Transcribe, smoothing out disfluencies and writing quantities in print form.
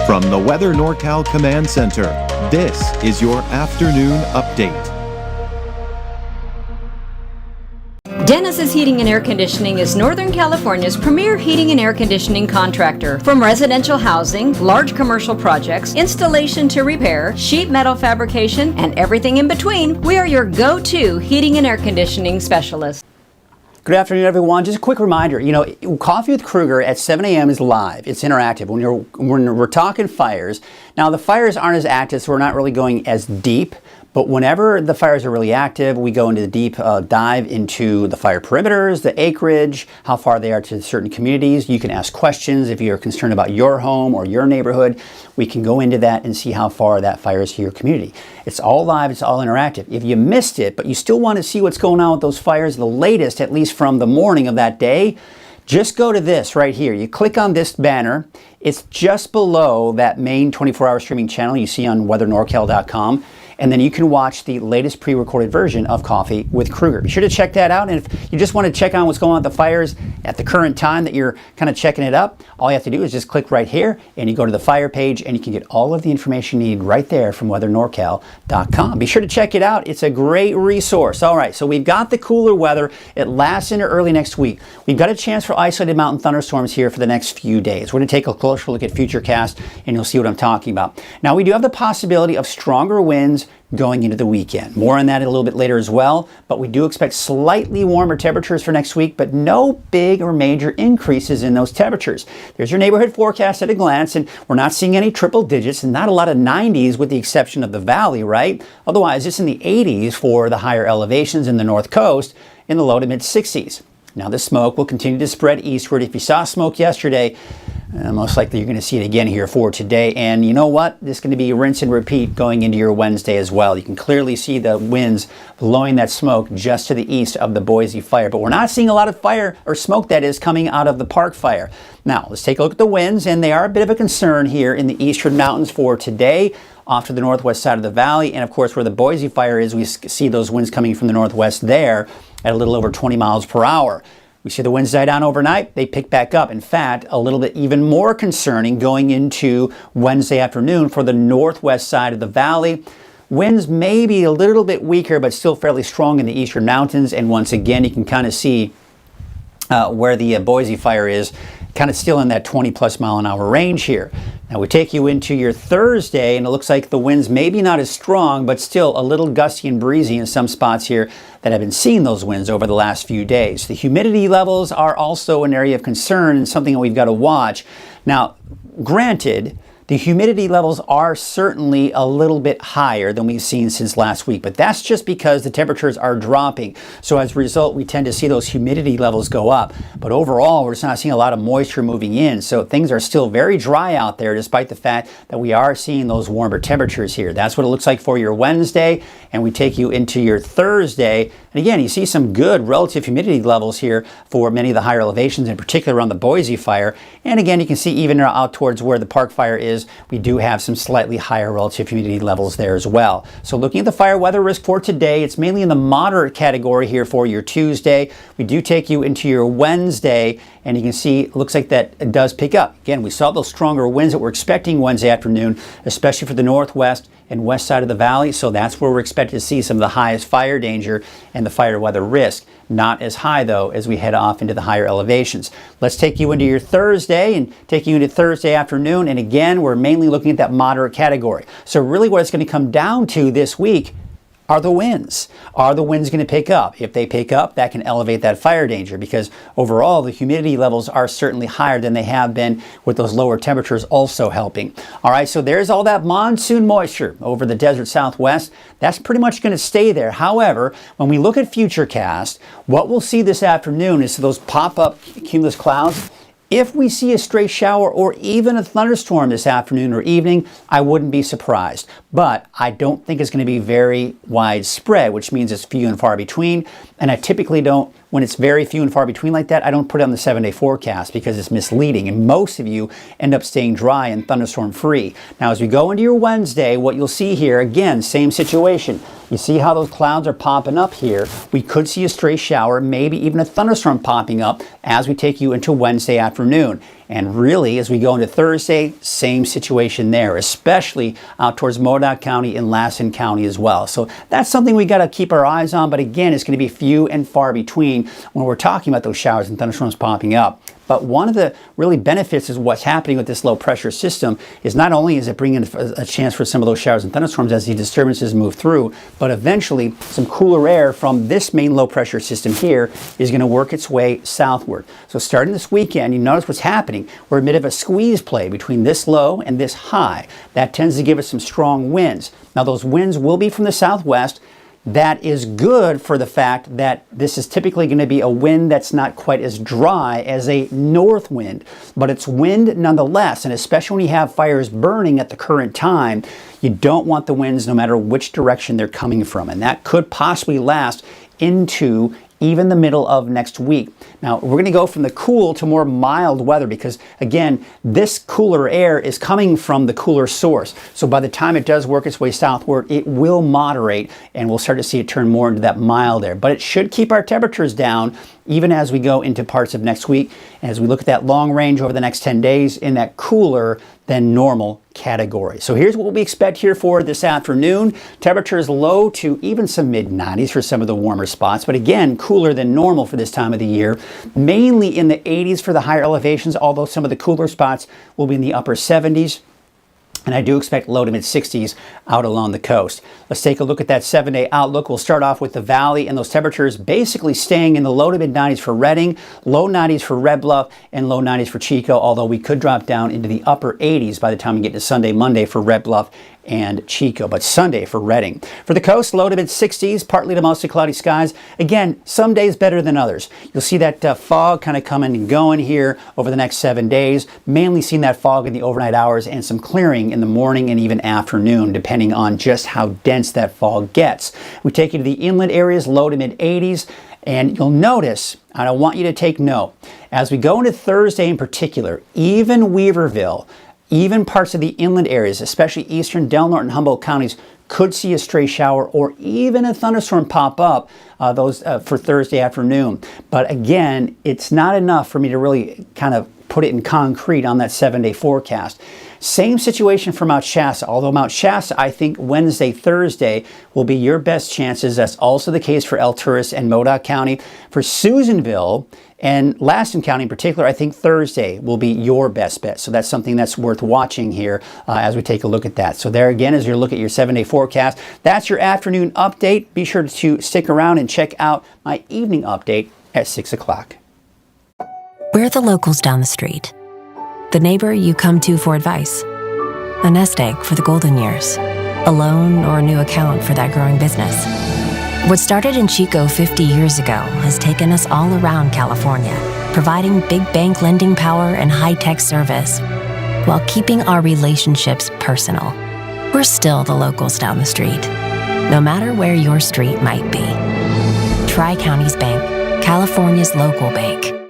From the Weather NorCal Command Center, this is your afternoon update. Dennis's Heating and Air Conditioning is Northern California's premier heating and air conditioning contractor. From residential housing, large commercial projects, installation to repair, sheet metal fabrication, and everything in between, we are your go-to heating and air conditioning specialist. Good afternoon, everyone. Just a quick reminder, Coffee with Kruger at 7 a.m. is live. It's interactive. When we're talking fires, now the fires aren't as active, so we're not really going as deep. But whenever the fires are really active, we go into the deep dive into the fire perimeters, the acreage, how far they are to certain communities. You can ask questions if you're concerned about your home or your neighborhood. We can go into that and see how far that fire is to your community. It's all live, it's all interactive. If you missed it, but you still want to see what's going on with those fires, the latest, at least from the morning of that day, just go to this right here. You click on this banner. It's just below that main 24-hour streaming channel you see on weathernorcal.com. And then you can watch the latest pre-recorded version of Coffee with Kruger. Be sure to check that out. And if you just want to check on what's going on with the fires at the current time that you're kind of checking it up, all you have to do is just click right here and you go to the fire page and you can get all of the information you need right there from weathernorcal.com. Be sure to check it out. It's a great resource. All right, so we've got the cooler weather. It lasts into early next week. We've got a chance for isolated mountain thunderstorms here for the next few days. We're going to take a closer look at Futurecast and you'll see what I'm talking about. Now, we do have the possibility of stronger winds going into the weekend. More on that a little bit later as well, but we do expect slightly warmer temperatures for next week, but no big or major increases in those temperatures. There's your neighborhood forecast at a glance, and we're not seeing any triple digits and not a lot of 90s with the exception of the valley, right? Otherwise, it's in the 80s for the higher elevations in the north coast, in the low to mid 60s. Now, this smoke will continue to spread eastward. If you saw smoke yesterday, most likely you're going to see it again here for today. And you know what? This is going to be rinse and repeat going into your Wednesday as well. You can clearly see the winds blowing that smoke just to the east of the Boise fire. But we're not seeing a lot of fire or smoke that is coming out of the park fire. Now, let's take a look at the winds. And they are a bit of a concern here in the eastern mountains for today, off to the northwest side of the valley. And of course, where the Boise fire is, we see those winds coming from the northwest there at a little over 20 miles per hour. We see the winds die down overnight. They pick back up. In fact, a little bit even more concerning going into Wednesday afternoon for the northwest side of the valley. Winds may be a little bit weaker, but still fairly strong in the eastern mountains. And once again, you can kind of see where the Boise fire is, kind of still in that 20+ mile an hour range here. Now we take you into your Thursday, and it looks like the winds maybe not as strong, but still a little gusty and breezy in some spots here that have been seeing those winds over the last few days. The humidity levels are also an area of concern and something that we've got to watch. Now, granted, the humidity levels are certainly a little bit higher than we've seen since last week, but that's just because the temperatures are dropping. So as a result, we tend to see those humidity levels go up. But overall, we're just not seeing a lot of moisture moving in. So things are still very dry out there, despite the fact that we are seeing those warmer temperatures here. That's what it looks like for your Wednesday. And we take you into your Thursday. And again, you see some good relative humidity levels here for many of the higher elevations, in particular around the Boise fire. And again, you can see even out towards where the park fire is, we do have some slightly higher relative humidity levels there as well. So looking at the fire weather risk for today, it's mainly in the moderate category here for your Tuesday. We do take you into your Wednesday, and you can see it looks like that it does pick up. Again, we saw those stronger winds that we're expecting Wednesday afternoon, especially for the northwest and west side of the valley. So that's where we're expected to see some of the highest fire danger and the fire weather risk. Not as high, though, as we head off into the higher elevations. Let's take you into your Thursday and take you into Thursday afternoon. And again, we're mainly looking at that moderate category. So really what it's going to come down to this week are the winds. Are the winds going to pick up? If they pick up, that can elevate that fire danger, because overall the humidity levels are certainly higher than they have been, with those lower temperatures also helping. All right, so there's all that monsoon moisture over the desert southwest. That's pretty much going to stay there. However, when we look at Futurecast, what we'll see this afternoon is those pop-up cumulus clouds. If we see a stray shower or even a thunderstorm this afternoon or evening, I wouldn't be surprised. But I don't think it's going to be very widespread, which means it's few and far between. And I typically don't when it's very few and far between like that, I don't put it on the 7-day forecast because it's misleading, and most of you end up staying dry and thunderstorm free. Now, as we go into your Wednesday, what you'll see here, again, same situation. You see how those clouds are popping up here? We could see a stray shower, maybe even a thunderstorm popping up as we take you into Wednesday afternoon. And really, as we go into Thursday, same situation there, especially out towards Modoc County and Lassen County as well. So that's something we got to keep our eyes on. But again, it's going to be few and far between when we're talking about those showers and thunderstorms popping up. But one of the really benefits is what's happening with this low pressure system is not only is it bringing a chance for some of those showers and thunderstorms as the disturbances move through, but eventually some cooler air from this main low pressure system here is going to work its way southward. So starting this weekend, you notice what's happening. We're in a bit of a squeeze play between this low and this high. That tends to give us some strong winds. Now those winds will be from the southwest. That is good for the fact that this is typically going to be a wind that's not quite as dry as a north wind, but it's wind nonetheless, and especially when you have fires burning at the current time, you don't want the winds no matter which direction they're coming from, and that could possibly last into even the middle of next week. Now, we're going to go from the cool to more mild weather because, again, this cooler air is coming from the cooler source. So by the time it does work its way southward, it will moderate and we'll start to see it turn more into that mild air. But it should keep our temperatures down even as we go into parts of next week. And as we look at that long range over the next 10 days in that cooler than normal category. So here's what we expect here for this afternoon. Temperatures low to even some mid-90s for some of the warmer spots, but again, cooler than normal for this time of the year. Mainly in the 80s for the higher elevations, although some of the cooler spots will be in the upper 70s. And I do expect low to mid 60s out along the coast. Let's take a look at that 7-day outlook. We'll start off with the valley and those temperatures basically staying in the low to mid 90s for Redding, low 90s for Red Bluff, and low 90s for Chico, although we could drop down into the upper 80s by the time we get to Sunday, Monday for Red Bluff and Chico, but Sunday for Redding. For the coast, low to mid 60s, partly to mostly cloudy skies. Again, some days better than others. You'll see that fog kind of coming and going here over the next 7 days, mainly seeing that fog in the overnight hours and some clearing in the morning and even afternoon, depending on just how dense that fog gets. We take you to the inland areas, low to mid 80s. And you'll notice, and I want you to take note, as we go into Thursday in particular, even Weaverville, even parts of the inland areas, especially eastern Del Norte and Humboldt counties, could see a stray shower or even a thunderstorm pop up for Thursday afternoon. But again, it's not enough for me to really kind of put it in concrete on that 7-day forecast. Same situation for Mount Shasta, although Mount Shasta, I think Wednesday, Thursday will be your best chances. That's also the case for Alturas and Modoc County. For Susanville and Lassen County in particular, I think Thursday will be your best bet. So that's something that's worth watching here as we take a look at that. So there again, as you look at your 7-day forecast, that's your afternoon update. Be sure to stick around and check out my evening update at 6 o'clock. We're the locals down the street. The neighbor you come to for advice. A nest egg for the golden years. A loan or a new account for that growing business. What started in Chico 50 years ago has taken us all around California, providing big bank lending power and high-tech service, while keeping our relationships personal. We're still the locals down the street, no matter where your street might be. Tri-Counties Bank, California's local bank.